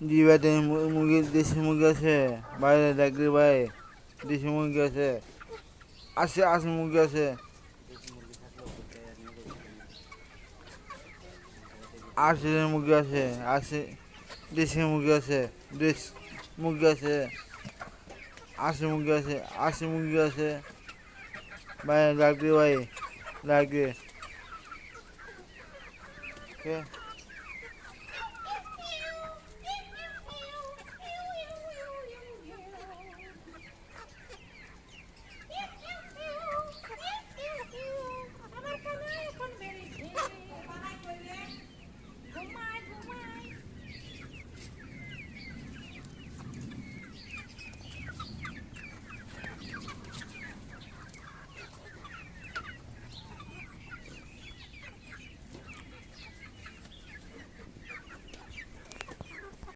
জি ভাই, মুরগি, দেশি মুরগি আছে বাইরে ডাকলে ভাই। দেশি মুরগি আছে, আছে মুরগি আছে। আছে মুরগি আছে, আছে দেশি মুরগি আছে। দেশ মুরগি আছে, আছে মুরগি আছে, আছে মুরগি আছে ভাই। লাগবে ভাই, লাগবে।